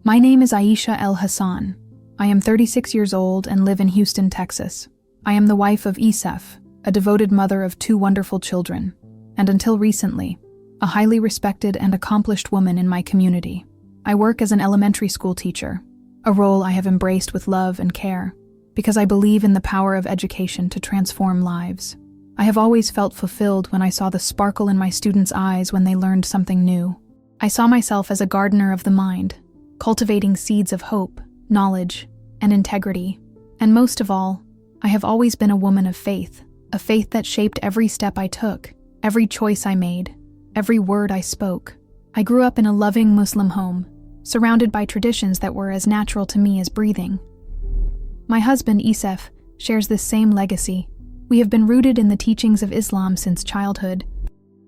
My name is Aisha El Hassan. I am 36 years old and live in Houston, Texas. I am the wife of Isef, a devoted mother of 2 wonderful children, and until recently, a highly respected and accomplished woman in my community. I work as an elementary school teacher, a role I have embraced with love and care, because I believe in the power of education to transform lives. I have always felt fulfilled when I saw the sparkle in my students' eyes when they learned something new. I saw myself as a gardener of the mind, cultivating seeds of hope, knowledge, and integrity. And most of all, I have always been a woman of faith, a faith that shaped every step I took, every choice I made, every word I spoke. I grew up in a loving Muslim home, surrounded by traditions that were as natural to me as breathing. My husband, Isef, shares this same legacy. We have been rooted in the teachings of Islam since childhood.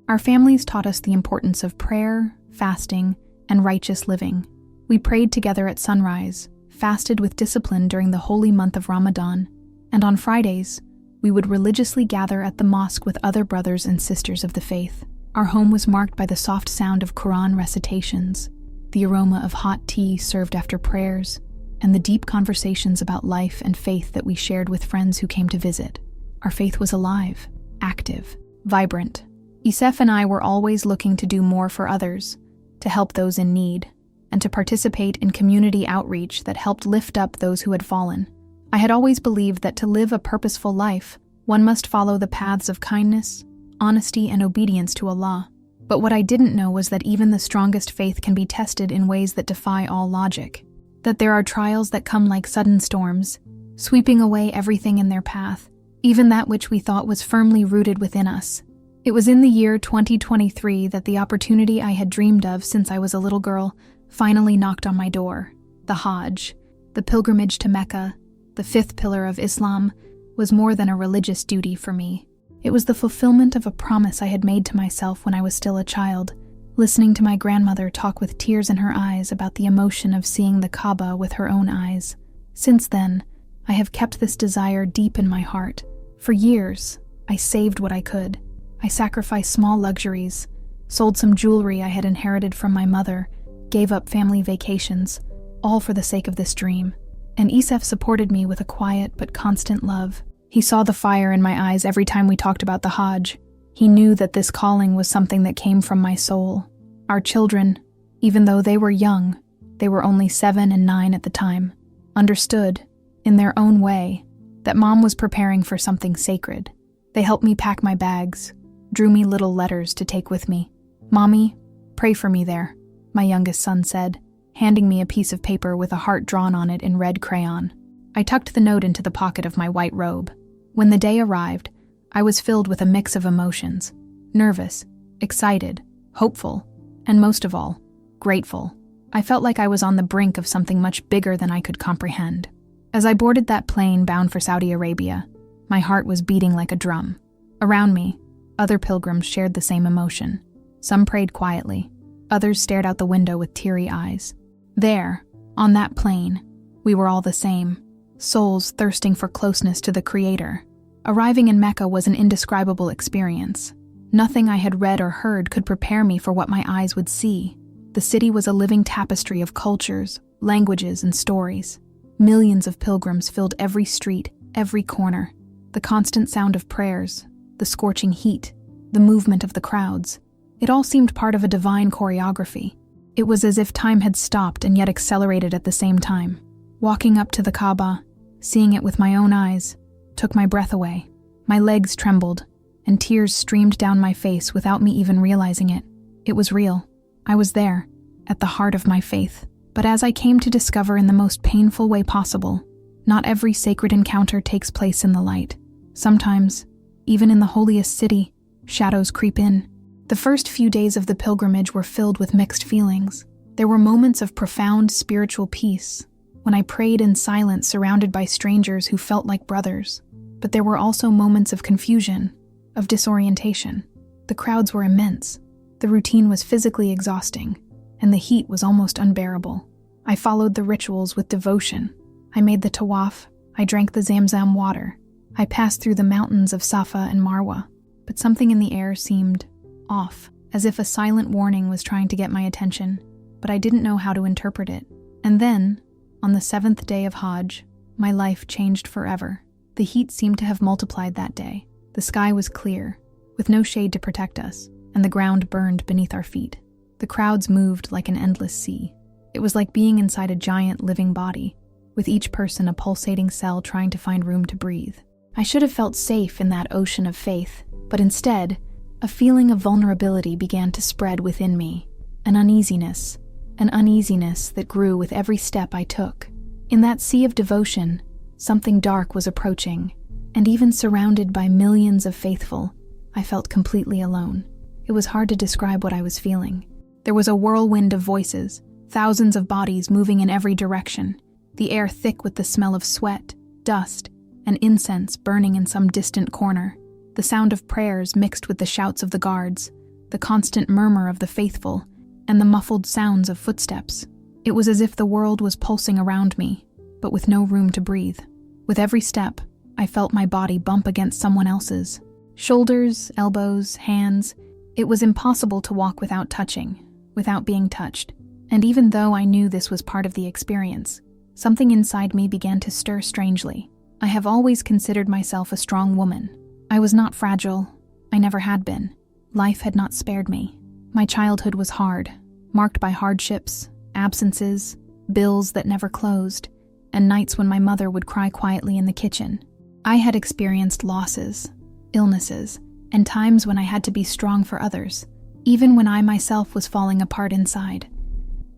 Our families taught us the importance of prayer, fasting, and righteous living. We prayed together at sunrise, fasted with discipline during the holy month of Ramadan, and on Fridays, we would religiously gather at the mosque with other brothers and sisters of the faith. Our home was marked by the soft sound of Quran recitations, the aroma of hot tea served after prayers, and the deep conversations about life and faith that we shared with friends who came to visit. Our faith was alive, active, vibrant. Isef and I were always looking to do more for others, to help those in need, and to participate in community outreach that helped lift up those who had fallen. I had always believed that to live a purposeful life, one must follow the paths of kindness, honesty, and obedience to Allah. But what I didn't know was that even the strongest faith can be tested in ways that defy all logic. That there are trials that come like sudden storms, sweeping away everything in their path, even that which we thought was firmly rooted within us. It was in the year 2023 that the opportunity I had dreamed of since I was a little girl finally knocked on my door. The Hajj, the pilgrimage to Mecca, the 5th pillar of Islam, was more than a religious duty for me. It was the fulfillment of a promise I had made to myself when I was still a child, listening to my grandmother talk with tears in her eyes about the emotion of seeing the Kaaba with her own eyes. Since then, I have kept this desire deep in my heart. For years, I saved what I could. I sacrificed small luxuries, sold some jewelry I had inherited from my mother, gave up family vacations, all for the sake of this dream. And Isef supported me with a quiet but constant love. He saw the fire in my eyes every time we talked about the Hajj. He knew that this calling was something that came from my soul. Our children, even though they were young, they were only 7 and 9 at the time, understood, in their own way, that Mom was preparing for something sacred. They helped me pack my bags, drew me little letters to take with me. "Mommy, pray for me there," my youngest son said, handing me a piece of paper with a heart drawn on it in red crayon. I tucked the note into the pocket of my white robe. When the day arrived, I was filled with a mix of emotions: nervous, excited, hopeful, and most of all, grateful. I felt like I was on the brink of something much bigger than I could comprehend. As I boarded that plane bound for Saudi Arabia, my heart was beating like a drum. Around me, other pilgrims shared the same emotion. Some prayed quietly, others stared out the window with teary eyes. There, on that plane, we were all the same, souls thirsting for closeness to the Creator. Arriving in Mecca was an indescribable experience. Nothing I had read or heard could prepare me for what my eyes would see. The city was a living tapestry of cultures, languages, and stories. Millions of pilgrims filled every street, every corner. The constant sound of prayers, the scorching heat, the movement of the crowds. It all seemed part of a divine choreography. It was as if time had stopped and yet accelerated at the same time. Walking up to the Kaaba, seeing it with my own eyes, took my breath away. My legs trembled, and tears streamed down my face without me even realizing it. It was real. I was there, at the heart of my faith. But as I came to discover in the most painful way possible, not every sacred encounter takes place in the light. Sometimes, even in the holiest city, shadows creep in. The first few days of the pilgrimage were filled with mixed feelings. There were moments of profound spiritual peace, when I prayed in silence surrounded by strangers who felt like brothers. But there were also moments of confusion, of disorientation. The crowds were immense. The routine was physically exhausting, and the heat was almost unbearable. I followed the rituals with devotion. I made the tawaf. I drank the Zamzam water. I passed through the mountains of Safa and Marwa. But something in the air seemed off, as if a silent warning was trying to get my attention, but I didn't know how to interpret it. And then, on the 7th day of Hajj, my life changed forever. The heat seemed to have multiplied that day. The sky was clear, with no shade to protect us, and the ground burned beneath our feet. The crowds moved like an endless sea. It was like being inside a giant living body, with each person a pulsating cell trying to find room to breathe. I should have felt safe in that ocean of faith, but instead, a feeling of vulnerability began to spread within me, an uneasiness that grew with every step I took. In that sea of devotion, something dark was approaching, and even surrounded by millions of faithful, I felt completely alone. It was hard to describe what I was feeling. There was a whirlwind of voices, thousands of bodies moving in every direction, the air thick with the smell of sweat, dust, and incense burning in some distant corner. The sound of prayers mixed with the shouts of the guards, the constant murmur of the faithful, and the muffled sounds of footsteps. It was as if the world was pulsing around me, but with no room to breathe. With every step, I felt my body bump against someone else's. Shoulders, elbows, hands. It was impossible to walk without touching, without being touched. And even though I knew this was part of the experience, something inside me began to stir strangely. I have always considered myself a strong woman. I was not fragile. I never had been. Life had not spared me. My childhood was hard, marked by hardships, absences, bills that never closed, and nights when my mother would cry quietly in the kitchen. I had experienced losses, illnesses, and times when I had to be strong for others, even when I myself was falling apart inside.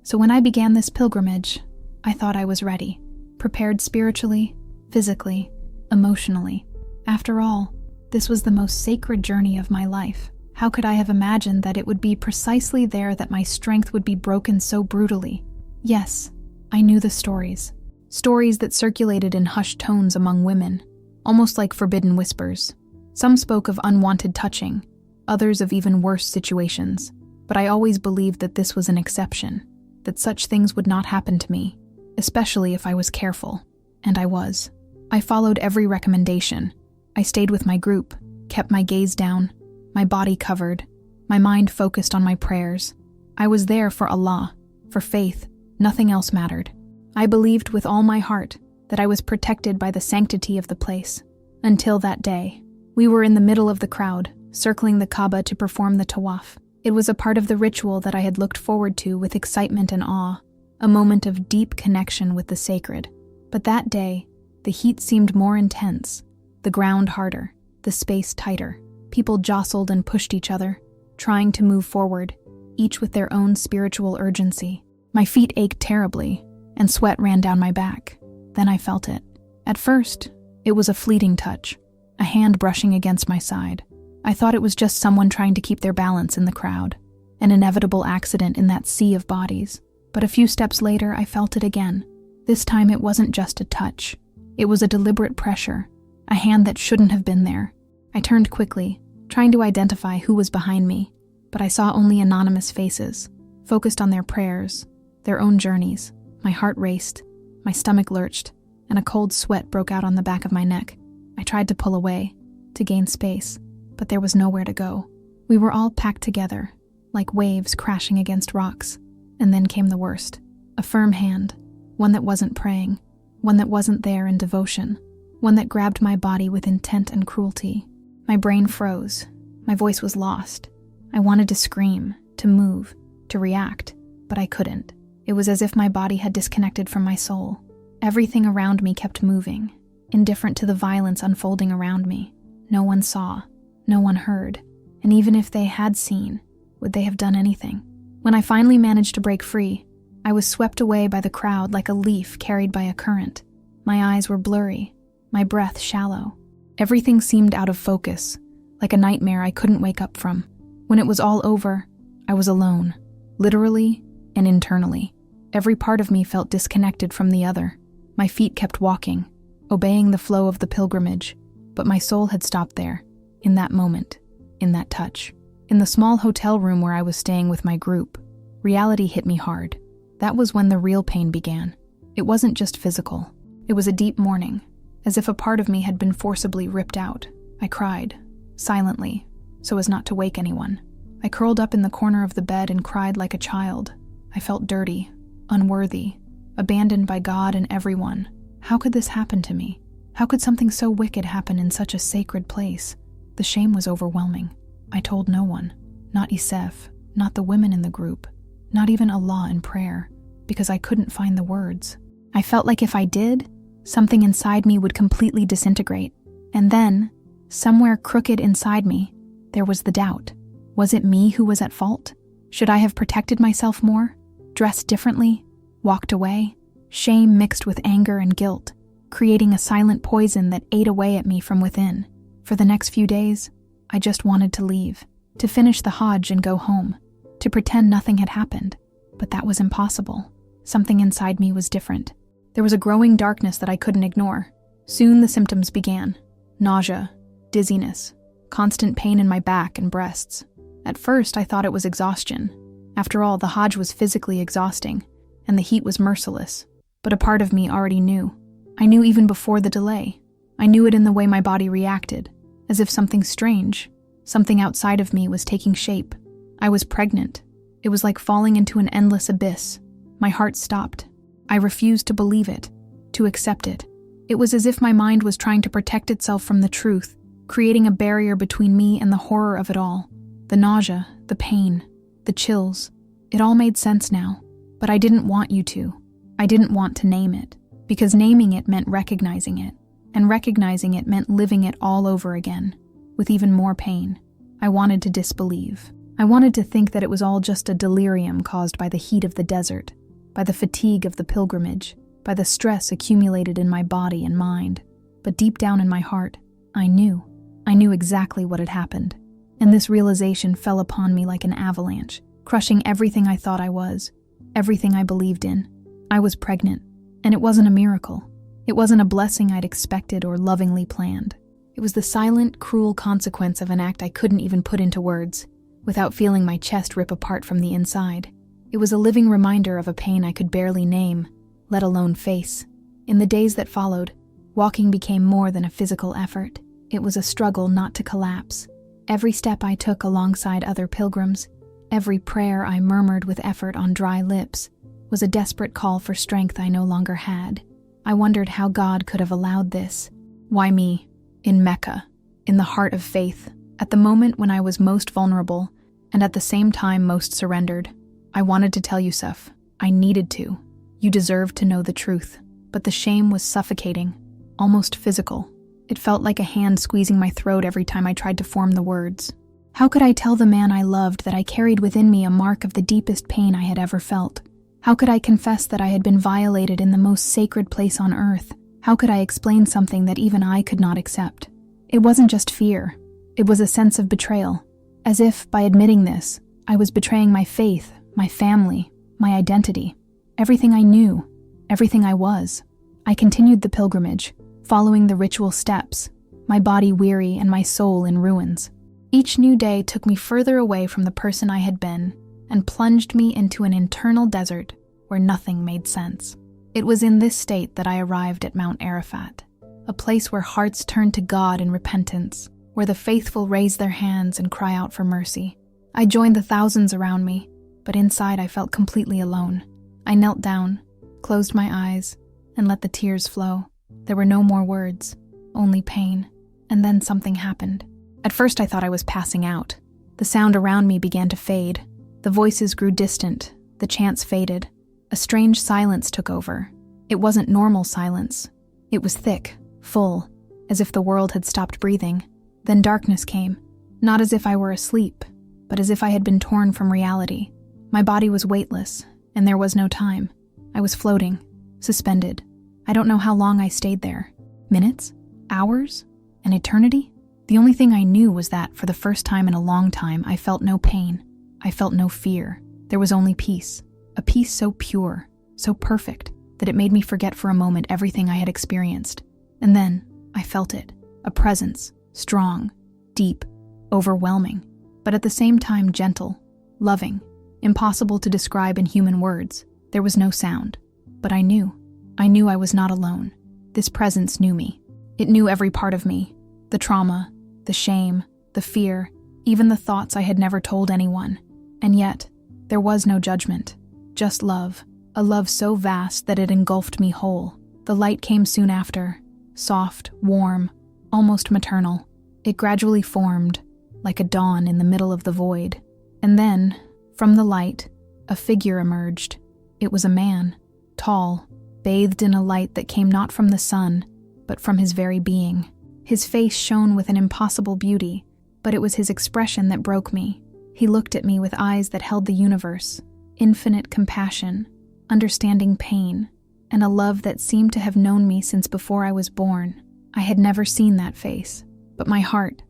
So when I began this pilgrimage, I thought I was ready, prepared spiritually, physically, emotionally. After all, this was the most sacred journey of my life. How could I have imagined that it would be precisely there that my strength would be broken so brutally? Yes, I knew the stories. Stories that circulated in hushed tones among women, almost like forbidden whispers. Some spoke of unwanted touching, others of even worse situations. But I always believed that this was an exception, that such things would not happen to me, especially if I was careful. And I was. I followed every recommendation. I stayed with my group, kept my gaze down, my body covered, my mind focused on my prayers. I was there for Allah, for faith. Nothing else mattered. I believed with all my heart that I was protected by the sanctity of the place. Until that day, we were in the middle of the crowd, circling the Kaaba to perform the tawaf. It was a part of the ritual that I had looked forward to with excitement and awe, a moment of deep connection with the sacred. But that day, the heat seemed more intense, the ground harder, the space tighter. People jostled and pushed each other, trying to move forward, each with their own spiritual urgency. My feet ached terribly, and sweat ran down my back. Then I felt it. At first, it was a fleeting touch, a hand brushing against my side. I thought it was just someone trying to keep their balance in the crowd, an inevitable accident in that sea of bodies. But a few steps later, I felt it again. This time it wasn't just a touch. It was a deliberate pressure, a hand that shouldn't have been there. I turned quickly, trying to identify who was behind me, but I saw only anonymous faces, focused on their prayers, their own journeys. My heart raced, my stomach lurched, and a cold sweat broke out on the back of my neck. I tried to pull away, to gain space, but there was nowhere to go. We were all packed together, like waves crashing against rocks. And then came the worst. A firm hand, one that wasn't praying, one that wasn't there in devotion, one that grabbed my body with intent and cruelty. My brain froze. My voice was lost. I wanted to scream, to move, to react, but I couldn't. It was as if my body had disconnected from my soul. Everything around me kept moving, indifferent to the violence unfolding around me. No one saw, no one heard, and even if they had seen, would they have done anything? When I finally managed to break free, I was swept away by the crowd like a leaf carried by a current. My eyes were blurry, my breath shallow. Everything seemed out of focus, like a nightmare I couldn't wake up from. When it was all over, I was alone, literally and internally. Every part of me felt disconnected from the other. My feet kept walking, obeying the flow of the pilgrimage, but my soul had stopped there, in that moment, in that touch. In the small hotel room where I was staying with my group, reality hit me hard. That was when the real pain began. It wasn't just physical. It was a deep mourning, as if a part of me had been forcibly ripped out. I cried, silently, so as not to wake anyone. I curled up in the corner of the bed and cried like a child. I felt dirty, unworthy, abandoned by God and everyone. How could this happen to me? How could something so wicked happen in such a sacred place? The shame was overwhelming. I told no one, not Isef, not the women in the group, not even Allah in prayer, because I couldn't find the words. I felt like if I did, something inside me would completely disintegrate. And then, somewhere crooked inside me, there was the doubt. Was it me who was at fault? Should I have protected myself more? Dressed differently? Walked away? Shame mixed with anger and guilt, creating a silent poison that ate away at me from within. For the next few days, I just wanted to leave, to finish the Hajj and go home, to pretend nothing had happened. But that was impossible. Something inside me was different. There was a growing darkness that I couldn't ignore. Soon the symptoms began. Nausea, dizziness, constant pain in my back and breasts. At first, I thought it was exhaustion. After all, the Hajj was physically exhausting, and the heat was merciless. But a part of me already knew. I knew even before the delay. I knew it in the way my body reacted, as if something strange, something outside of me was taking shape. I was pregnant. It was like falling into an endless abyss. My heart stopped. I refused to believe it, to accept it. It was as if my mind was trying to protect itself from the truth, creating a barrier between me and the horror of it all. The nausea, the pain, the chills. It all made sense now, but I didn't want you to. I didn't want to name it, because naming it meant recognizing it, and recognizing it meant living it all over again, with even more pain. I wanted to disbelieve. I wanted to think that it was all just a delirium caused by the heat of the desert, by the fatigue of the pilgrimage, by the stress accumulated in my body and mind. But deep down in my heart, I knew exactly what had happened. And this realization fell upon me like an avalanche, crushing everything I thought I was, everything I believed in. I was pregnant, and it wasn't a miracle. It wasn't a blessing I'd expected or lovingly planned. It was the silent, cruel consequence of an act I couldn't even put into words, without feeling my chest rip apart from the inside. It was a living reminder of a pain I could barely name, let alone face. In the days that followed, walking became more than a physical effort. It was a struggle not to collapse. Every step I took alongside other pilgrims, every prayer I murmured with effort on dry lips, was a desperate call for strength I no longer had. I wondered how God could have allowed this. Why me? In Mecca, in the heart of faith, at the moment when I was most vulnerable, and at the same time most surrendered. I wanted to tell Yusuf. I needed to. You deserved to know the truth. But the shame was suffocating, almost physical. It felt like a hand squeezing my throat every time I tried to form the words. How could I tell the man I loved that I carried within me a mark of the deepest pain I had ever felt? How could I confess that I had been violated in the most sacred place on earth? How could I explain something that even I could not accept? It wasn't just fear. It was a sense of betrayal. As if, by admitting this, I was betraying my faith, my family, my identity, everything I knew, everything I was. I continued the pilgrimage, following the ritual steps, my body weary and my soul in ruins. Each new day took me further away from the person I had been and plunged me into an internal desert where nothing made sense. It was in this state that I arrived at Mount Arafat, a place where hearts turned to God in repentance, where the faithful raise their hands and cry out for mercy. I joined the thousands around me, but inside I felt completely alone. I knelt down, closed my eyes, and let the tears flow. There were no more words, only pain. And then something happened. At first I thought I was passing out. The sound around me began to fade. The voices grew distant, the chants faded. A strange silence took over. It wasn't normal silence. It was thick, full, as if the world had stopped breathing. Then darkness came, not as if I were asleep, but as if I had been torn from reality. My body was weightless, and there was no time. I was floating, suspended. I don't know how long I stayed there. Minutes? Hours? An eternity? The only thing I knew was that, for the first time in a long time, I felt no pain. I felt no fear. There was only peace. A peace so pure, so perfect, that it made me forget for a moment everything I had experienced. And then, I felt it. A presence. Strong, deep, overwhelming, but at the same time gentle, loving, impossible to describe in human words. There was no sound, but I knew I was not alone. This presence knew me. It knew every part of me, the trauma, the shame, the fear, even the thoughts I had never told anyone. And yet, there was no judgment, just love, a love so vast that it engulfed me whole. The light came soon after, soft, warm, almost maternal. It gradually formed, like a dawn in the middle of the void. And then, from the light, a figure emerged. It was a man, tall, bathed in a light that came not from the sun, but from his very being. His face shone with an impossible beauty, but it was his expression that broke me. He looked at me with eyes that held the universe, infinite compassion, understanding pain, and a love that seemed to have known me since before I was born. I had never seen that face, but my heart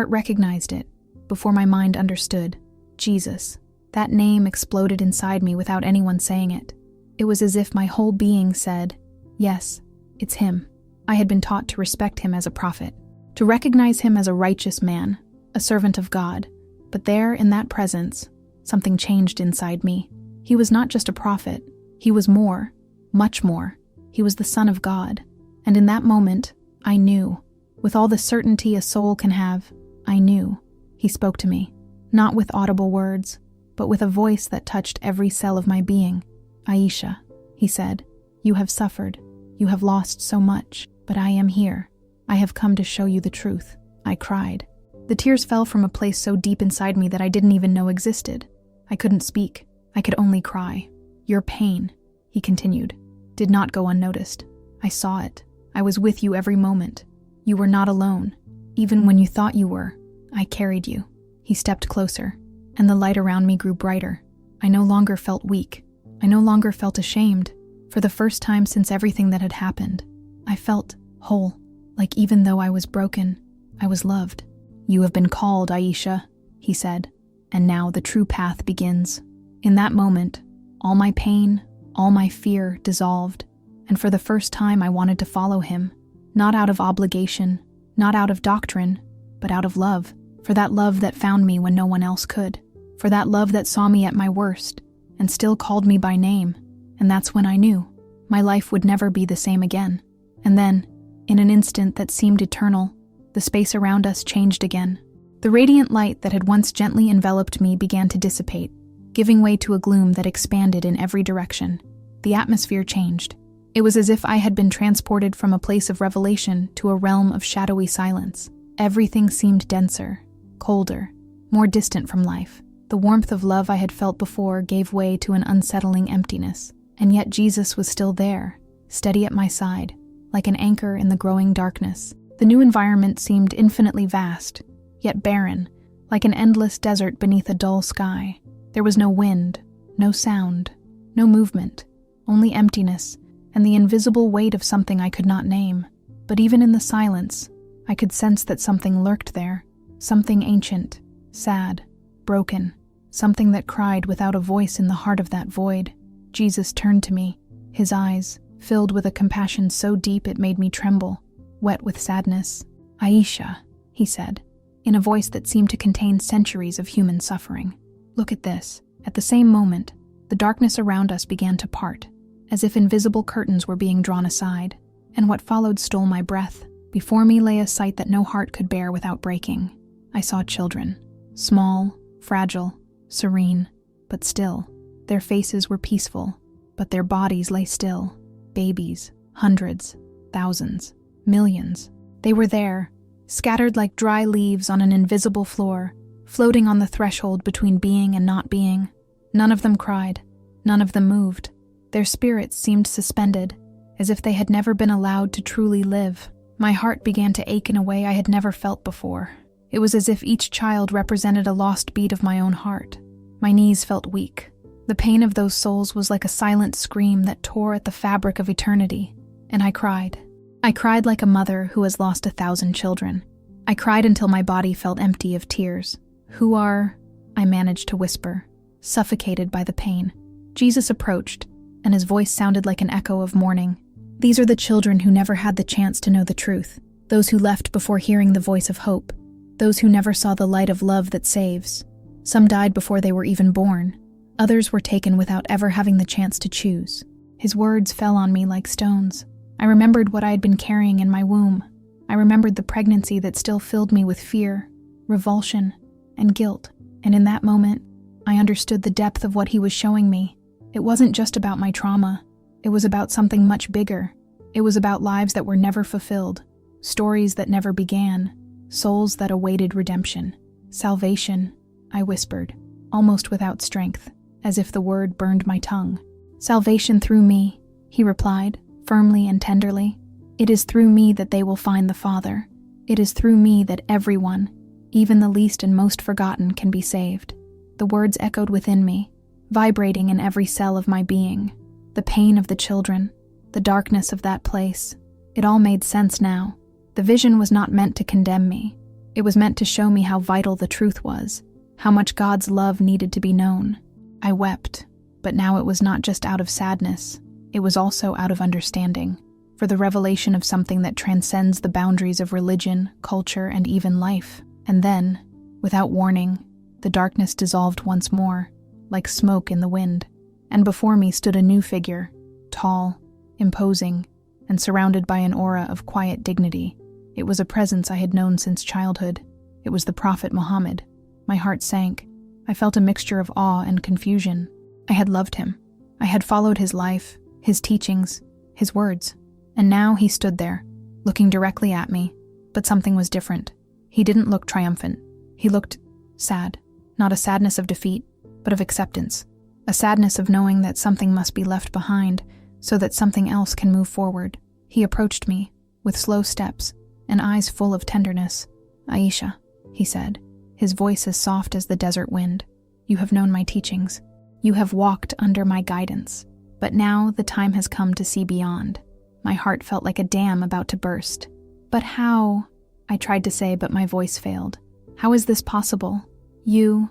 recognized it, before my mind understood. Jesus. That name exploded inside me without anyone saying it. It was as if my whole being said, yes, it's him. I had been taught to respect him as a prophet, to recognize him as a righteous man, a servant of God. But there, in that presence, something changed inside me. He was not just a prophet. He was more, much more. He was the Son of God. And in that moment, I knew, with all the certainty a soul can have, I knew. He spoke to me, not with audible words, but with a voice that touched every cell of my being. Aisha, he said, you have suffered. You have lost so much, but I am here. I have come to show you the truth. I cried. The tears fell from a place so deep inside me that I didn't even know existed. I couldn't speak. I could only cry. Your pain, he continued, did not go unnoticed. I saw it. I was with you every moment. You were not alone. Even when you thought you were, I carried you. He stepped closer, and the light around me grew brighter. I no longer felt weak. I no longer felt ashamed. For the first time since everything that had happened, I felt whole, like even though I was broken, I was loved. You have been called, Aisha, he said, and now the true path begins. In that moment, all my pain, all my fear dissolved, and for the first time I wanted to follow him, not out of obligation, not out of doctrine, but out of love, for that love that found me when no one else could, for that love that saw me at my worst and still called me by name. And that's when I knew my life would never be the same again. And then, in an instant that seemed eternal, the space around us changed again. The radiant light that had once gently enveloped me began to dissipate, giving way to a gloom that expanded in every direction. The atmosphere changed. It was as if I had been transported from a place of revelation to a realm of shadowy silence. Everything seemed denser, colder, more distant from life. The warmth of love I had felt before gave way to an unsettling emptiness. And yet Jesus was still there, steady at my side, like an anchor in the growing darkness. The new environment seemed infinitely vast, yet barren, like an endless desert beneath a dull sky. There was no wind, no sound, no movement, only emptiness and the invisible weight of something I could not name. But even in the silence, I could sense that something lurked there, something ancient, sad, broken, something that cried without a voice in the heart of that void. Jesus turned to me, his eyes filled with a compassion so deep it made me tremble, wet with sadness. Aisha, he said, in a voice that seemed to contain centuries of human suffering. Look at this. At the same moment, the darkness around us began to part, as if invisible curtains were being drawn aside, and what followed stole my breath. Before me lay a sight that no heart could bear without breaking. I saw children, small, fragile, serene, but still. Their faces were peaceful, but their bodies lay still. Babies, hundreds, thousands, millions. They were there, scattered like dry leaves on an invisible floor, floating on the threshold between being and not being. None of them cried, none of them moved. Their spirits seemed suspended, as if they had never been allowed to truly live. My heart began to ache in a way I had never felt before. It was as if each child represented a lost beat of my own heart. My knees felt weak. The pain of those souls was like a silent scream that tore at the fabric of eternity, and I cried. I cried like a mother who has lost 1,000 children. I cried until my body felt empty of tears. Who are, I managed to whisper, suffocated by the pain. Jesus approached, and his voice sounded like an echo of mourning. These are the children who never had the chance to know the truth, those who left before hearing the voice of hope, those who never saw the light of love that saves. Some died before they were even born. Others were taken without ever having the chance to choose. His words fell on me like stones. I remembered what I had been carrying in my womb. I remembered the pregnancy that still filled me with fear, revulsion, and guilt. And in that moment, I understood the depth of what he was showing me. It wasn't just about my trauma. It was about something much bigger. It was about lives that were never fulfilled, stories that never began, souls that awaited redemption. Salvation, I whispered, almost without strength, as if the word burned my tongue. Salvation through me, he replied, firmly and tenderly. It is through me that they will find the Father. It is through me that everyone, even the least and most forgotten, can be saved. The words echoed within me, vibrating in every cell of my being. The pain of the children, the darkness of that place. It all made sense now. The vision was not meant to condemn me. It was meant to show me how vital the truth was, how much God's love needed to be known. I wept, but now it was not just out of sadness. It was also out of understanding, for the revelation of something that transcends the boundaries of religion, culture, and even life. And then, without warning, the darkness dissolved once more, like smoke in the wind, and before me stood a new figure, tall, imposing, and surrounded by an aura of quiet dignity. It was a presence I had known since childhood. It was the Prophet Muhammad. My heart sank. I felt a mixture of awe and confusion. I had loved him. I had followed his life, his teachings, his words. And now he stood there, looking directly at me. But something was different. He didn't look triumphant. He looked sad. Not a sadness of defeat, but of acceptance. A sadness of knowing that something must be left behind so that something else can move forward. He approached me, with slow steps, and eyes full of tenderness. "Aisha," he said, his voice as soft as the desert wind. "You have known my teachings. You have walked under my guidance. But now the time has come to see beyond." My heart felt like a dam about to burst. "But how?" I tried to say, but my voice failed. "How is this possible? You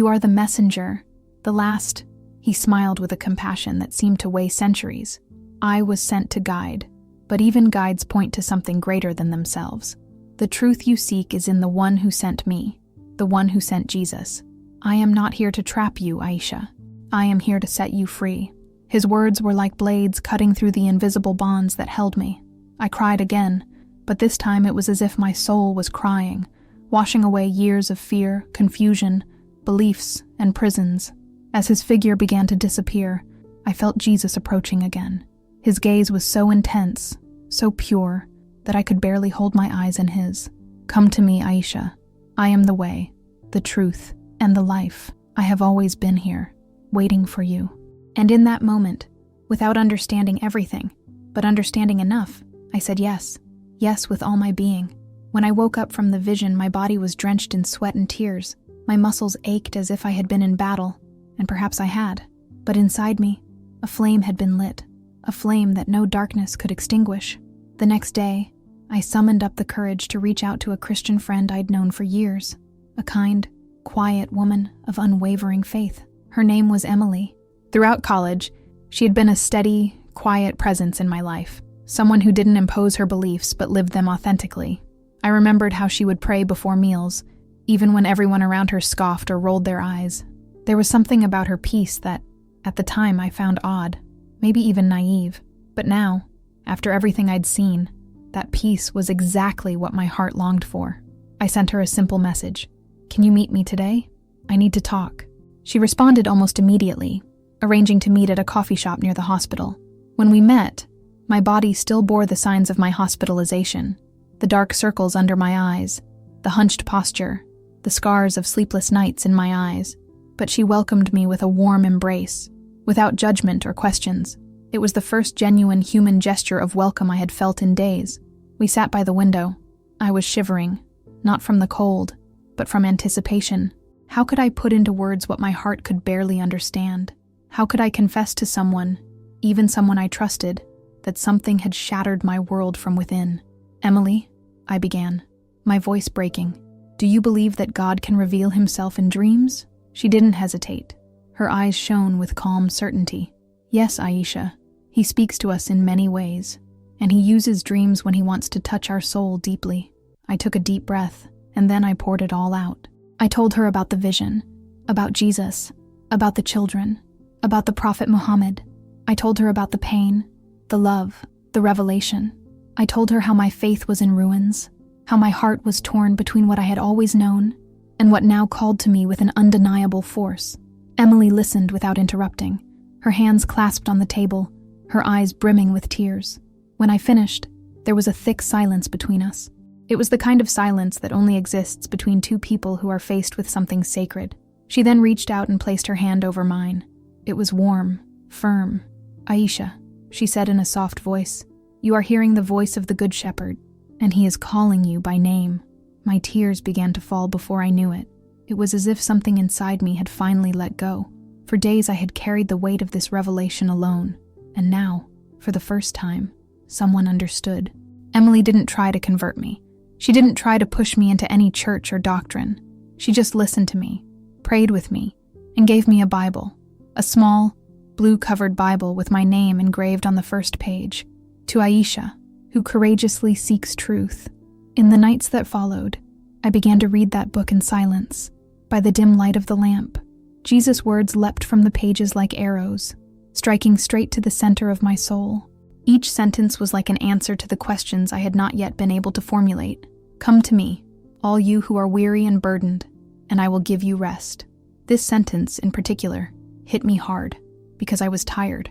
are the messenger, the last." He smiled with a compassion that seemed to weigh centuries. "I was sent to guide, but even guides point to something greater than themselves. The truth you seek is in the one who sent me, the one who sent Jesus. I am not here to trap you, Aisha. I am here to set you free." His words were like blades cutting through the invisible bonds that held me. I cried again, but this time it was as if my soul was crying, washing away years of fear, confusion, beliefs, and prisons. As his figure began to disappear, I felt Jesus approaching again. His gaze was so intense, so pure, that I could barely hold my eyes in his. "Come to me, Aisha. I am the way, the truth, and the life. I have always been here, waiting for you." And in that moment, without understanding everything, but understanding enough, I said yes. Yes, with all my being. When I woke up from the vision, my body was drenched in sweat and tears. My muscles ached as if I had been in battle, and perhaps I had. But inside me, a flame had been lit, a flame that no darkness could extinguish. The next day, I summoned up the courage to reach out to a Christian friend I'd known for years, a kind, quiet woman of unwavering faith. Her name was Emily. Throughout college, she had been a steady, quiet presence in my life, someone who didn't impose her beliefs but lived them authentically. I remembered how she would pray before meals, even when everyone around her scoffed or rolled their eyes. There was something about her peace that, at the time, I found odd, maybe even naive. But now, after everything I'd seen, that peace was exactly what my heart longed for. I sent her a simple message. "Can you meet me today? I need to talk." She responded almost immediately, arranging to meet at a coffee shop near the hospital. When we met, my body still bore the signs of my hospitalization, the dark circles under my eyes, the hunched posture, the scars of sleepless nights in my eyes. But she welcomed me with a warm embrace, without judgment or questions. It was the first genuine human gesture of welcome I had felt in days. We sat by the window. I was shivering, not from the cold, but from anticipation. How could I put into words what my heart could barely understand? How could I confess to someone, even someone I trusted, that something had shattered my world from within? "Emily," I began, my voice breaking, "do you believe that God can reveal himself in dreams?" She didn't hesitate. Her eyes shone with calm certainty. "Yes, Aisha. He speaks to us in many ways, and he uses dreams when he wants to touch our soul deeply." I took a deep breath, and then I poured it all out. I told her about the vision, about Jesus, about the children, about the Prophet Muhammad. I told her about the pain, the love, the revelation. I told her how my faith was in ruins, how my heart was torn between what I had always known and what now called to me with an undeniable force. Emily listened without interrupting, her hands clasped on the table, her eyes brimming with tears. When I finished, there was a thick silence between us. It was the kind of silence that only exists between two people who are faced with something sacred. She then reached out and placed her hand over mine. It was warm, firm. "Aisha," she said in a soft voice, "you are hearing the voice of the Good Shepherd, and he is calling you by name." My tears began to fall before I knew it. It was as if something inside me had finally let go. For days I had carried the weight of this revelation alone, and now, for the first time, someone understood. Emily didn't try to convert me. She didn't try to push me into any church or doctrine. She just listened to me, prayed with me, and gave me a Bible, a small, blue-covered Bible with my name engraved on the first page, "To Aisha, who courageously seeks truth." In the nights that followed, I began to read that book in silence, by the dim light of the lamp. Jesus' words leapt from the pages like arrows, striking straight to the center of my soul. Each sentence was like an answer to the questions I had not yet been able to formulate. "Come to me, all you who are weary and burdened, and I will give you rest." This sentence, in particular, hit me hard, because I was tired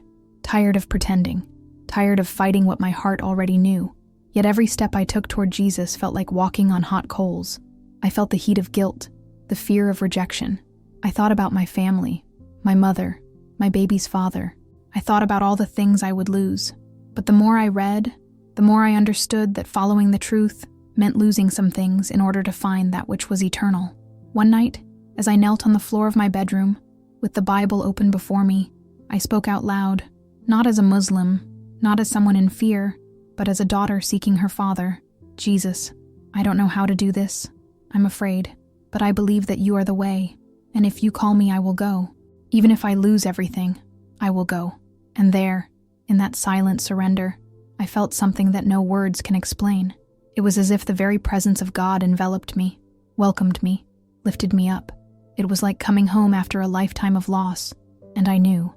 of pretending, tired of fighting what my heart already knew. Yet every step I took toward Jesus felt like walking on hot coals. I felt the heat of guilt, the fear of rejection. I thought about my family, my mother, my baby's father. I thought about all the things I would lose. But the more I read, the more I understood that following the truth meant losing some things in order to find that which was eternal. One night, as I knelt on the floor of my bedroom, with the Bible open before me, I spoke out loud, not as a Muslim, not as someone in fear, but as a daughter seeking her father. "Jesus, I don't know how to do this. I'm afraid, but I believe that you are the way, and if you call me, I will go. Even if I lose everything, I will go." And there, in that silent surrender, I felt something that no words can explain. It was as if the very presence of God enveloped me, welcomed me, lifted me up. It was like coming home after a lifetime of loss, and I knew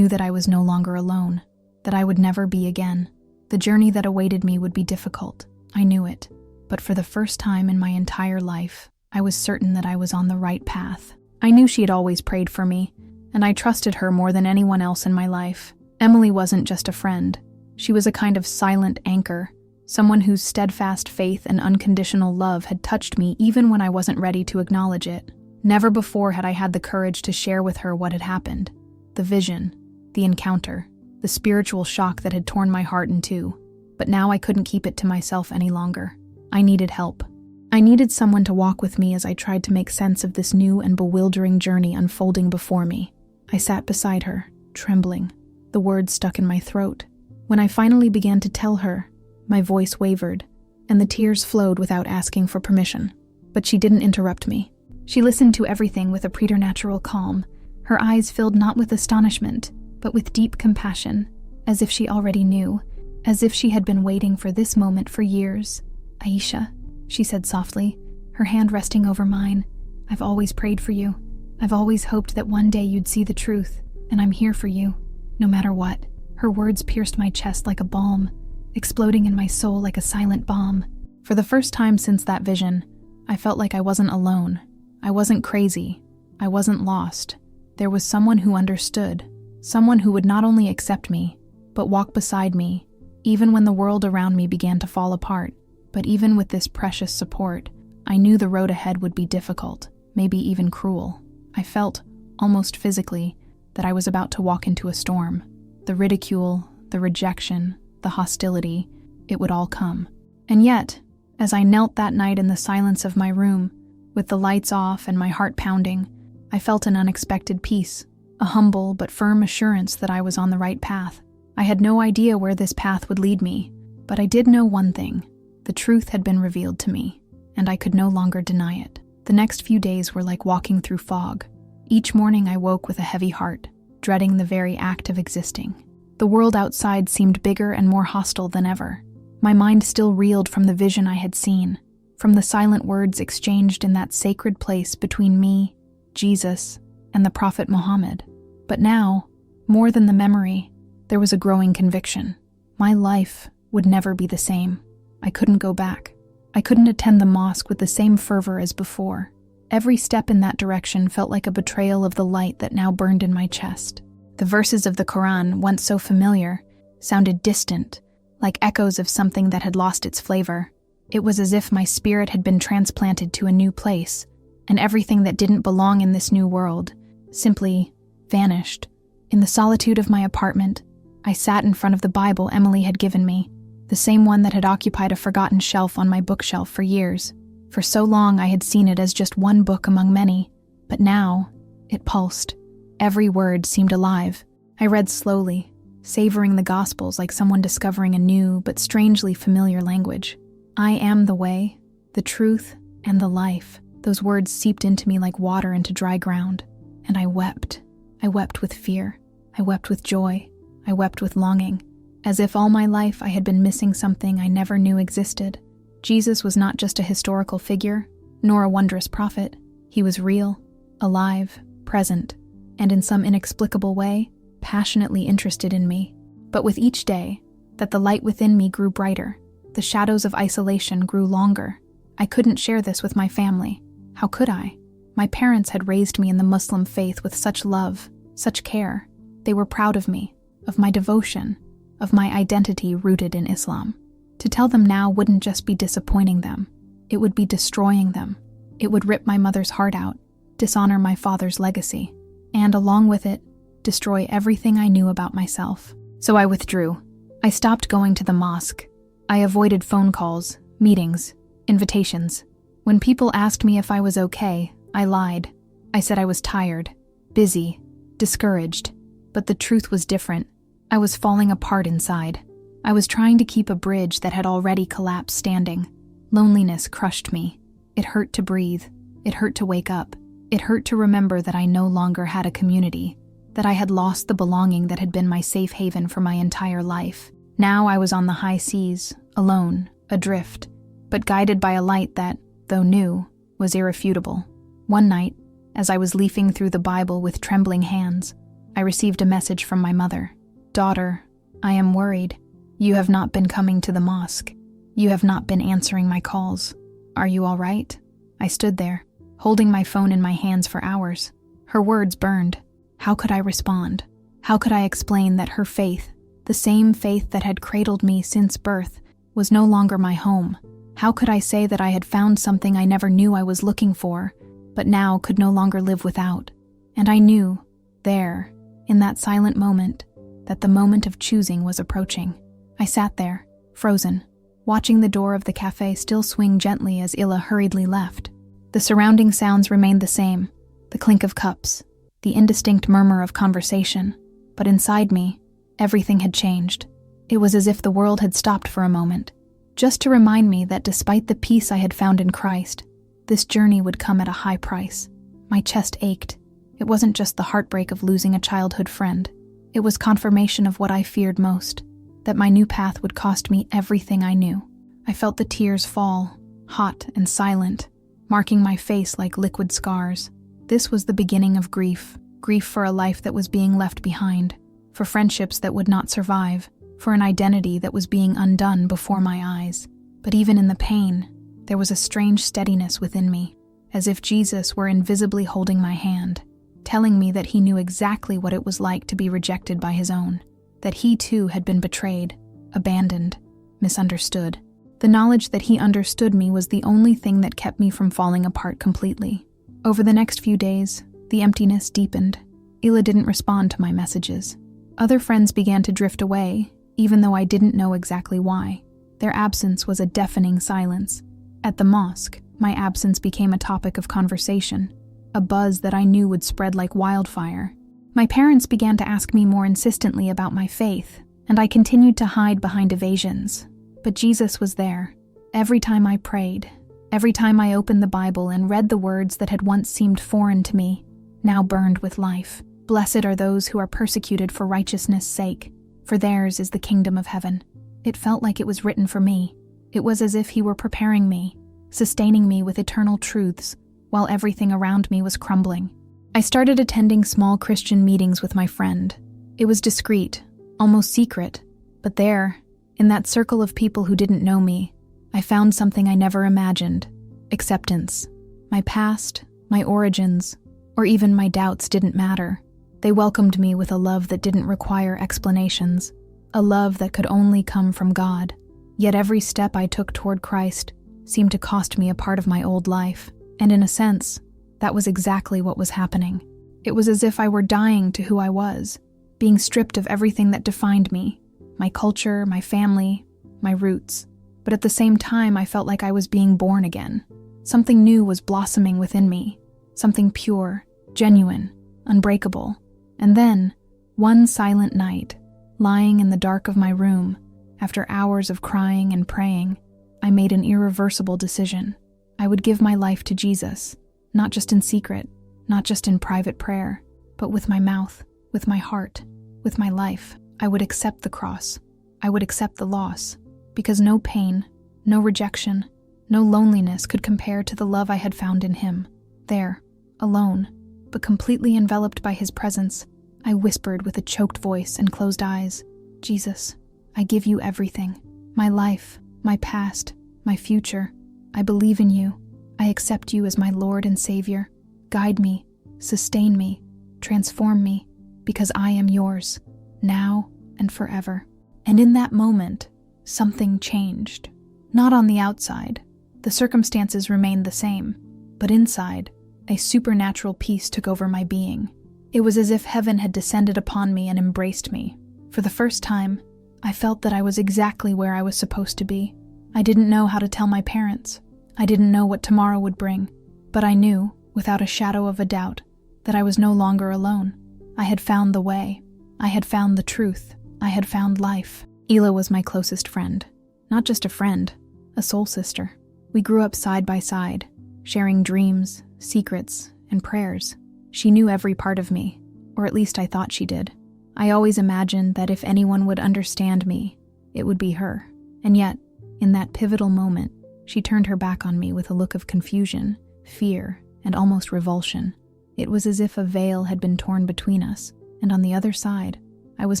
that I was no longer alone, that I would never be again. The journey that awaited me would be difficult. I knew it, but for the first time in my entire life, I was certain that I was on the right path. I knew she had always prayed for me, and I trusted her more than anyone else in my life. Emily wasn't just a friend. She was a kind of silent anchor, someone whose steadfast faith and unconditional love had touched me even when I wasn't ready to acknowledge it. Never before had I had the courage to share with her what had happened. The vision, the encounter, the spiritual shock that had torn my heart in two. But now I couldn't keep it to myself any longer. I needed help. I needed someone to walk with me as I tried to make sense of this new and bewildering journey unfolding before me. I sat beside her, trembling, the words stuck in my throat. When I finally began to tell her, my voice wavered, and the tears flowed without asking for permission. But she didn't interrupt me. She listened to everything with a preternatural calm, her eyes filled not with astonishment, but with deep compassion, as if she already knew, as if she had been waiting for this moment for years. "Aisha," she said softly, her hand resting over mine, "I've always prayed for you. I've always hoped that one day you'd see the truth, and I'm here for you, no matter what." Her words pierced my chest like a balm, exploding in my soul like a silent bomb. For the first time since that vision, I felt like I wasn't alone. I wasn't crazy. I wasn't lost. There was someone who understood, someone who would not only accept me, but walk beside me, even when the world around me began to fall apart. But even with this precious support, I knew the road ahead would be difficult, maybe even cruel. I felt, almost physically, that I was about to walk into a storm. The ridicule, the rejection, the hostility, it would all come. And yet, as I knelt that night in the silence of my room, with the lights off and my heart pounding, I felt an unexpected peace, a humble but firm assurance that I was on the right path. I had no idea where this path would lead me, but I did know one thing. The truth had been revealed to me, and I could no longer deny it. The next few days were like walking through fog. Each morning I woke with a heavy heart, dreading the very act of existing. The world outside seemed bigger and more hostile than ever. My mind still reeled from the vision I had seen, from the silent words exchanged in that sacred place between me, Jesus, and the Prophet Muhammad. But now, more than the memory, there was a growing conviction. My life would never be the same. I couldn't go back. I couldn't attend the mosque with the same fervor as before. Every step in that direction felt like a betrayal of the light that now burned in my chest. The verses of the Quran, once so familiar, sounded distant, like echoes of something that had lost its flavor. It was as if my spirit had been transplanted to a new place, and everything that didn't belong in this new world simply vanished. In the solitude of my apartment, I sat in front of the Bible Emily had given me, the same one that had occupied a forgotten shelf on my bookshelf for years. For so long I had seen it as just one book among many, but now it pulsed. Every word seemed alive. I read slowly, savoring the Gospels like someone discovering a new but strangely familiar language. I am the way, the truth, and the life. Those words seeped into me like water into dry ground, and I wept. I wept with fear. I wept with joy. I wept with longing, as if all my life I had been missing something I never knew existed. Jesus was not just a historical figure, nor a wondrous prophet. He was real, alive, present, and in some inexplicable way, passionately interested in me. But with each day, that the light within me grew brighter, the shadows of isolation grew longer. I couldn't share this with my family. How could I? My parents had raised me in the Muslim faith with such love, such care. They were proud of me, of my devotion, of my identity rooted in Islam. To tell them now wouldn't just be disappointing them. It would be destroying them. It would rip my mother's heart out, dishonor my father's legacy, and along with it, destroy everything I knew about myself. So I withdrew. I stopped going to the mosque. I avoided phone calls, meetings, invitations. When people asked me if I was okay, I lied. I said I was tired, busy, discouraged. But the truth was different. I was falling apart inside. I was trying to keep a bridge that had already collapsed standing. Loneliness crushed me. It hurt to breathe. It hurt to wake up. It hurt to remember that I no longer had a community, that I had lost the belonging that had been my safe haven for my entire life. Now I was on the high seas, alone, adrift, but guided by a light that, though new, was irrefutable. One night, as I was leafing through the Bible with trembling hands, I received a message from my mother. "Daughter, I am worried. You have not been coming to the mosque. You have not been answering my calls. Are you all right?" I stood there, holding my phone in my hands for hours. Her words burned. How could I respond? How could I explain that her faith, the same faith that had cradled me since birth, was no longer my home? How could I say that I had found something I never knew I was looking for, but now could no longer live without? And I knew, there, in that silent moment, that the moment of choosing was approaching. I sat there, frozen, watching the door of the cafe still swing gently as Illa hurriedly left. The surrounding sounds remained the same, the clink of cups, the indistinct murmur of conversation, but inside me, everything had changed. It was as if the world had stopped for a moment, just to remind me that despite the peace I had found in Christ, this journey would come at a high price. My chest ached. It wasn't just the heartbreak of losing a childhood friend. It was confirmation of what I feared most, that my new path would cost me everything I knew. I felt the tears fall, hot and silent, marking my face like liquid scars. This was the beginning of grief for a life that was being left behind, for friendships that would not survive, for an identity that was being undone before my eyes. But even in the pain, there was a strange steadiness within me, as if Jesus were invisibly holding my hand, telling me that he knew exactly what it was like to be rejected by his own, that he too had been betrayed, abandoned, misunderstood. The knowledge that he understood me was the only thing that kept me from falling apart completely. Over the next few days, the emptiness deepened. Ila didn't respond to my messages. Other friends began to drift away, even though I didn't know exactly why. Their absence was a deafening silence. At the mosque, my absence became a topic of conversation, a buzz that I knew would spread like wildfire. My parents began to ask me more insistently about my faith, and I continued to hide behind evasions. But Jesus was there. Every time I prayed, every time I opened the Bible and read the words that had once seemed foreign to me, now burned with life. Blessed are those who are persecuted for righteousness' sake, for theirs is the kingdom of heaven. It felt like it was written for me. It was as if he were preparing me, sustaining me with eternal truths, while everything around me was crumbling. I started attending small Christian meetings with my friend. It was discreet, almost secret, but there, in that circle of people who didn't know me, I found something I never imagined: acceptance. My past, my origins, or even my doubts didn't matter. They welcomed me with a love that didn't require explanations, a love that could only come from God. Yet every step I took toward Christ seemed to cost me a part of my old life, and in a sense, that was exactly what was happening. It was as if I were dying to who I was, being stripped of everything that defined me, my culture, my family, my roots. But at the same time, I felt like I was being born again. Something new was blossoming within me, something pure, genuine, unbreakable. And then, one silent night, lying in the dark of my room, after hours of crying and praying, I made an irreversible decision. I would give my life to Jesus, not just in secret, not just in private prayer, but with my mouth, with my heart, with my life. I would accept the cross. I would accept the loss, because no pain, no rejection, no loneliness could compare to the love I had found in Him. There, alone, but completely enveloped by His presence, I whispered with a choked voice and closed eyes, "Jesus, I give you everything. My life, my past, my future. I believe in you. I accept you as my Lord and Savior. Guide me, sustain me, transform me, because I am yours, now and forever." And in that moment, something changed. Not on the outside. The circumstances remained the same, but inside, a supernatural peace took over my being. It was as if heaven had descended upon me and embraced me. For the first time, I felt that I was exactly where I was supposed to be. I didn't know how to tell my parents. I didn't know what tomorrow would bring, but I knew, without a shadow of a doubt, that I was no longer alone. I had found the way. I had found the truth. I had found life. Ela was my closest friend. Not just a friend, a soul sister. We grew up side by side, sharing dreams, secrets, and prayers. She knew every part of me, or at least I thought she did. I always imagined that if anyone would understand me, it would be her. And yet, in that pivotal moment, she turned her back on me with a look of confusion, fear, and almost revulsion. It was as if a veil had been torn between us, and on the other side, I was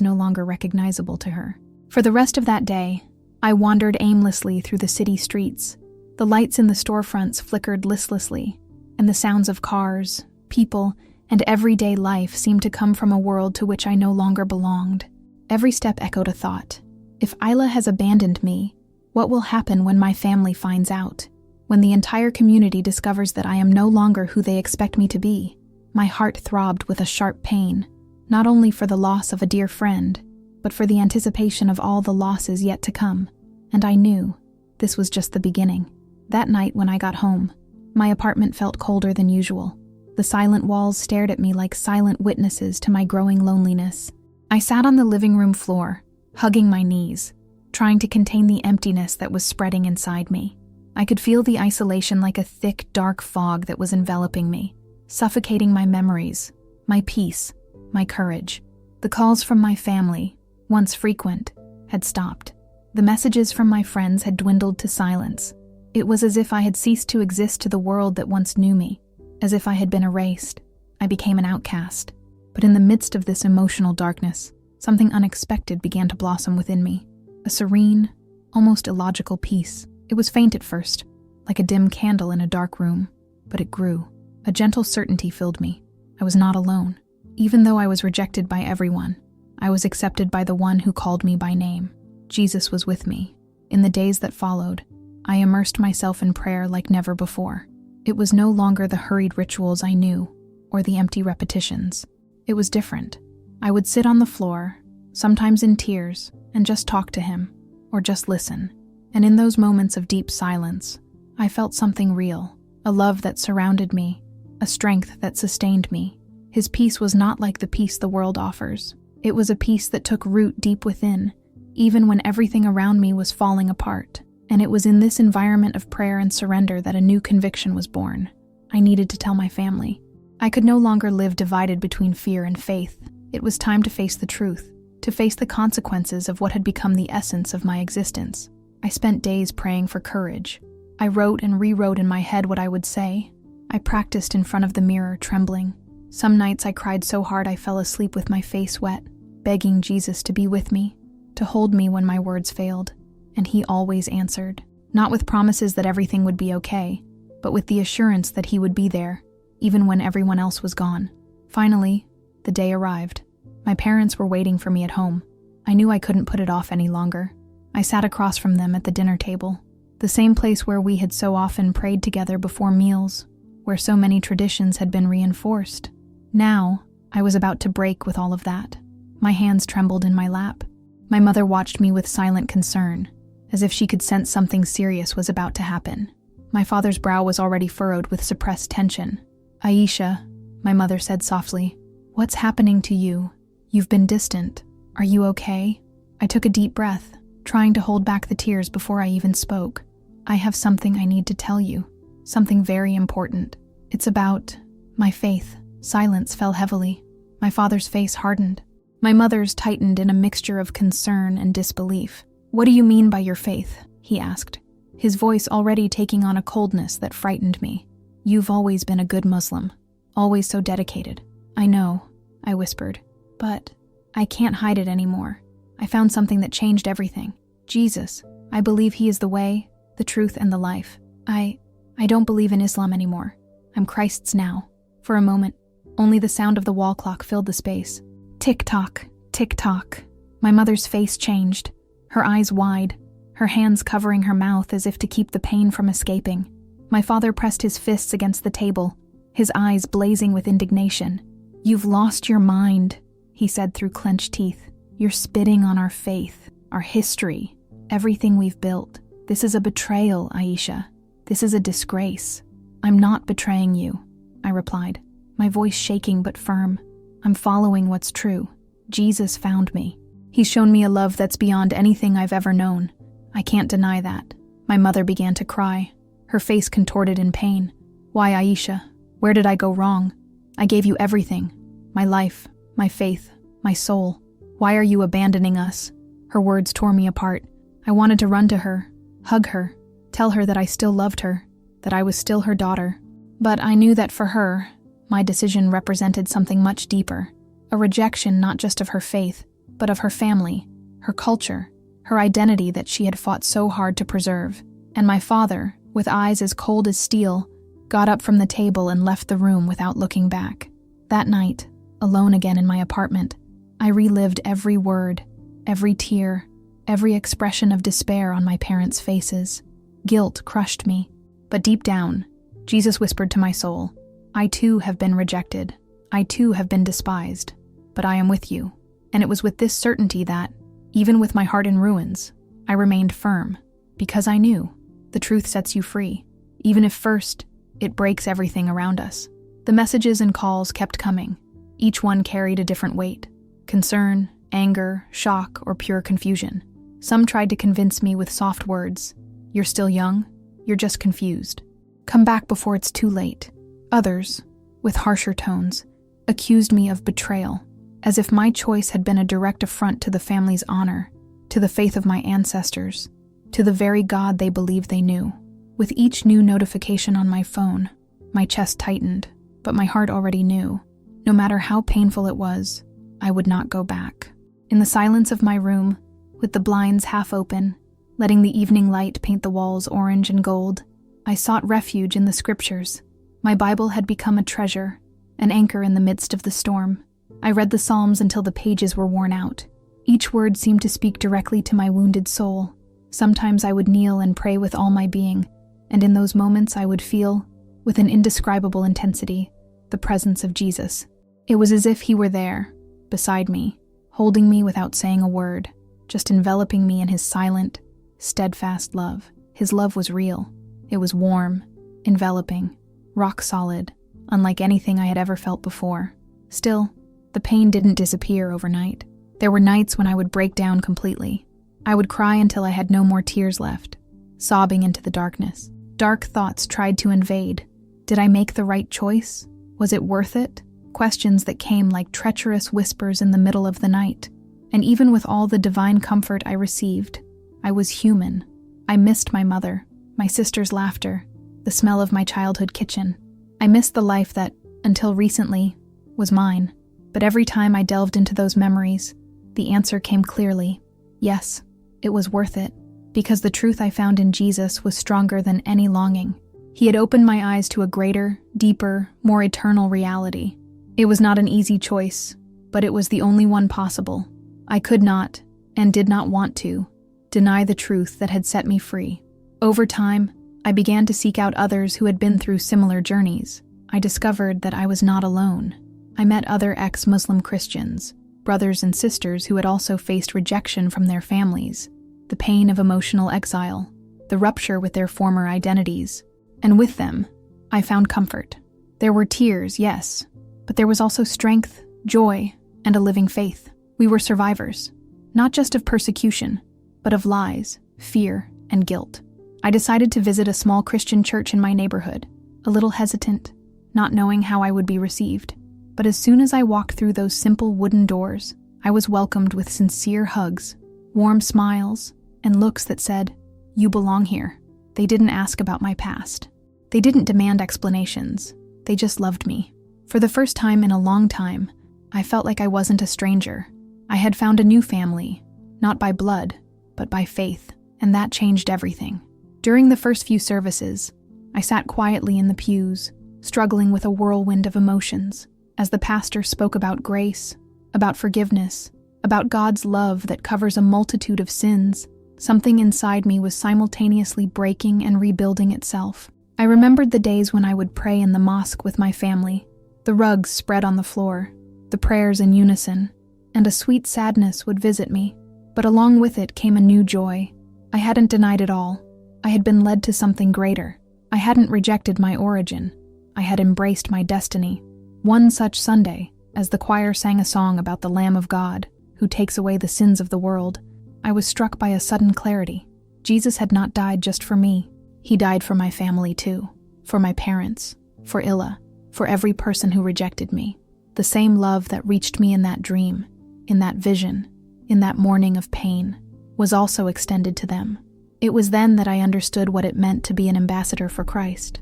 no longer recognizable to her. For the rest of that day, I wandered aimlessly through the city streets. The lights in the storefronts flickered listlessly, and the sounds of cars, people, and everyday life seemed to come from a world to which I no longer belonged. Every step echoed a thought. If Isla has abandoned me, what will happen when my family finds out? When the entire community discovers that I am no longer who they expect me to be? My heart throbbed with a sharp pain, not only for the loss of a dear friend, but for the anticipation of all the losses yet to come. And I knew this was just the beginning. That night when I got home, my apartment felt colder than usual. The silent walls stared at me like silent witnesses to my growing loneliness. I sat on the living room floor, hugging my knees, trying to contain the emptiness that was spreading inside me. I could feel the isolation like a thick, dark fog that was enveloping me, suffocating my memories, my peace, my courage. The calls from my family, once frequent, had stopped. The messages from my friends had dwindled to silence. It was as if I had ceased to exist to the world that once knew me, as if I had been erased. I became an outcast. But in the midst of this emotional darkness, something unexpected began to blossom within me. A serene, almost illogical peace. It was faint at first, like a dim candle in a dark room, but it grew. A gentle certainty filled me. I was not alone. Even though I was rejected by everyone, I was accepted by the one who called me by name. Jesus was with me. In the days that followed, I immersed myself in prayer like never before. It was no longer the hurried rituals I knew, or the empty repetitions. It was different. I would sit on the floor, sometimes in tears, and just talk to him, or just listen. And in those moments of deep silence, I felt something real, a love that surrounded me, a strength that sustained me. His peace was not like the peace the world offers. It was a peace that took root deep within, even when everything around me was falling apart. And it was in this environment of prayer and surrender that a new conviction was born. I needed to tell my family. I could no longer live divided between fear and faith. It was time to face the truth, to face the consequences of what had become the essence of my existence. I spent days praying for courage. I wrote and rewrote in my head what I would say. I practiced in front of the mirror, trembling. Some nights I cried so hard I fell asleep with my face wet, begging Jesus to be with me, to hold me when my words failed. And he always answered, not with promises that everything would be okay, but with the assurance that he would be there, even when everyone else was gone. Finally, The day arrived. My parents were waiting for me at home. I knew I couldn't put it off any longer. I sat across from them at the dinner table, the same place where we had so often prayed together before meals, where so many traditions had been reinforced. Now, I was about to break with all of that. My hands trembled in my lap. My mother watched me with silent concern, as if she could sense something serious was about to happen. My father's brow was already furrowed with suppressed tension. "Aisha," my mother said softly, "what's happening to you? You've been distant. Are you okay?" I took a deep breath, trying to hold back the tears before I even spoke. "I have something I need to tell you. Something very important. It's about my faith." Silence fell heavily. My father's face hardened. My mother's tightened in a mixture of concern and disbelief. "What do you mean by your faith?" he asked, his voice already taking on a coldness that frightened me. "You've always been a good Muslim, always so dedicated." "I know," I whispered, "but I can't hide it anymore. I found something that changed everything. Jesus. I believe he is the way, the truth, and the life. I don't believe in Islam anymore. I'm Christ's now." For a moment, only the sound of the wall clock filled the space. Tick-tock, tick-tock. My mother's face changed, her eyes wide, her hands covering her mouth as if to keep the pain from escaping. My father pressed his fists against the table, his eyes blazing with indignation. "You've lost your mind," he said through clenched teeth. "You're spitting on our faith, our history, everything we've built. This is a betrayal, Aisha. This is a disgrace." "I'm not betraying you," I replied, my voice shaking but firm. "I'm following what's true. Jesus found me. He's shown me a love that's beyond anything I've ever known. I can't deny that." My mother began to cry, her face contorted in pain. "Why, Aisha? Where did I go wrong? I gave you everything. My life, my faith, my soul. Why are you abandoning us?" Her words tore me apart. I wanted to run to her, hug her, tell her that I still loved her, that I was still her daughter. But I knew that for her, my decision represented something much deeper. A rejection not just of her faith, but of her family, her culture, her identity that she had fought so hard to preserve. And my father, with eyes as cold as steel, got up from the table and left the room without looking back. That night, alone again in my apartment, I relived every word, every tear, every expression of despair on my parents' faces. Guilt crushed me, but deep down, Jesus whispered to my soul, "I too have been rejected. I too have been despised. But I am with you." And it was with this certainty that, even with my heart in ruins, I remained firm, because I knew the truth sets you free, even if first it breaks everything around us. The messages and calls kept coming. Each one carried a different weight: concern, anger, shock, or pure confusion. Some tried to convince me with soft words, "You're still young, you're just confused. Come back before it's too late." Others, with harsher tones, accused me of betrayal, as if my choice had been a direct affront to the family's honor, to the faith of my ancestors, to the very God they believed they knew. With each new notification on my phone, my chest tightened, but my heart already knew. No matter how painful it was, I would not go back. In the silence of my room, with the blinds half open, letting the evening light paint the walls orange and gold, I sought refuge in the scriptures. My Bible had become a treasure, an anchor in the midst of the storm. I read the Psalms until the pages were worn out. Each word seemed to speak directly to my wounded soul. Sometimes I would kneel and pray with all my being, and in those moments I would feel, with an indescribable intensity, the presence of Jesus. It was as if he were there, beside me, holding me without saying a word, just enveloping me in his silent, steadfast love. His love was real. It was warm, enveloping, rock solid, unlike anything I had ever felt before. Still, the pain didn't disappear overnight. There were nights when I would break down completely. I would cry until I had no more tears left, sobbing into the darkness. Dark thoughts tried to invade. Did I make the right choice? Was it worth it? Questions that came like treacherous whispers in the middle of the night. And even with all the divine comfort I received, I was human. I missed my mother, my sister's laughter, the smell of my childhood kitchen. I missed the life that, until recently, was mine. But every time I delved into those memories, the answer came clearly. Yes, it was worth it, because the truth I found in Jesus was stronger than any longing. He had opened my eyes to a greater, deeper, more eternal reality. It was not an easy choice, but it was the only one possible. I could not, and did not want to, deny the truth that had set me free. Over time, I began to seek out others who had been through similar journeys. I discovered that I was not alone. I met other ex-Muslim Christians, brothers and sisters who had also faced rejection from their families, the pain of emotional exile, the rupture with their former identities, and with them, I found comfort. There were tears, yes, but there was also strength, joy, and a living faith. We were survivors, not just of persecution, but of lies, fear, and guilt. I decided to visit a small Christian church in my neighborhood, a little hesitant, not knowing how I would be received. But as soon as I walked through those simple wooden doors, I was welcomed with sincere hugs, warm smiles, and looks that said, "You belong here." They didn't ask about my past. They didn't demand explanations. They just loved me. For the first time in a long time, I felt like I wasn't a stranger. I had found a new family, not by blood, but by faith, and that changed everything. During the first few services, I sat quietly in the pews, struggling with a whirlwind of emotions, as the pastor spoke about grace, about forgiveness, about God's love that covers a multitude of sins. Something inside me was simultaneously breaking and rebuilding itself. I remembered the days when I would pray in the mosque with my family, the rugs spread on the floor, the prayers in unison, and a sweet sadness would visit me. But along with it came a new joy. I hadn't denied it all. I had been led to something greater. I hadn't rejected my origin. I had embraced my destiny. One such Sunday, as the choir sang a song about the Lamb of God, who takes away the sins of the world, I was struck by a sudden clarity. Jesus had not died just for me. He died for my family too, for my parents, for Illa, for every person who rejected me. The same love that reached me in that dream, in that vision, in that morning of pain, was also extended to them. It was then that I understood what it meant to be an ambassador for Christ.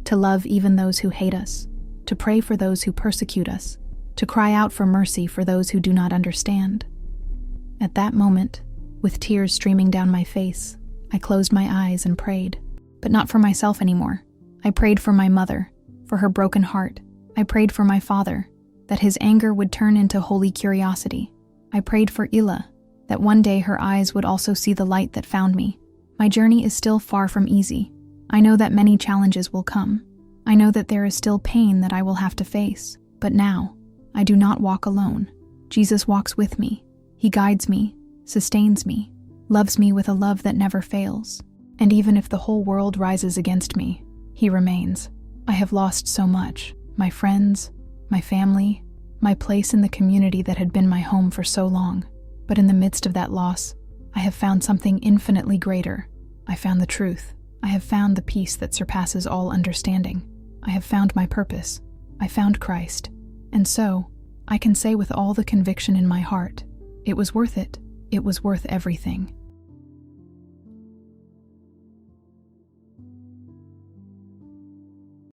To love even those who hate us, to pray for those who persecute us, to cry out for mercy for those who do not understand. At that moment, with tears streaming down my face, I closed my eyes and prayed, but not for myself anymore. I prayed for my mother, for her broken heart. I prayed for my father, that his anger would turn into holy curiosity. I prayed for Illa, that one day her eyes would also see the light that found me. My journey is still far from easy. I know that many challenges will come. I know that there is still pain that I will have to face. But now, I do not walk alone. Jesus walks with me. He guides me, sustains me, loves me with a love that never fails. And even if the whole world rises against me, He remains. I have lost so much. My friends, my family, my place in the community that had been my home for so long. But in the midst of that loss, I have found something infinitely greater. I found the truth. I have found the peace that surpasses all understanding. I have found my purpose. I found Christ. And so, I can say with all the conviction in my heart, it was worth it. It was worth everything.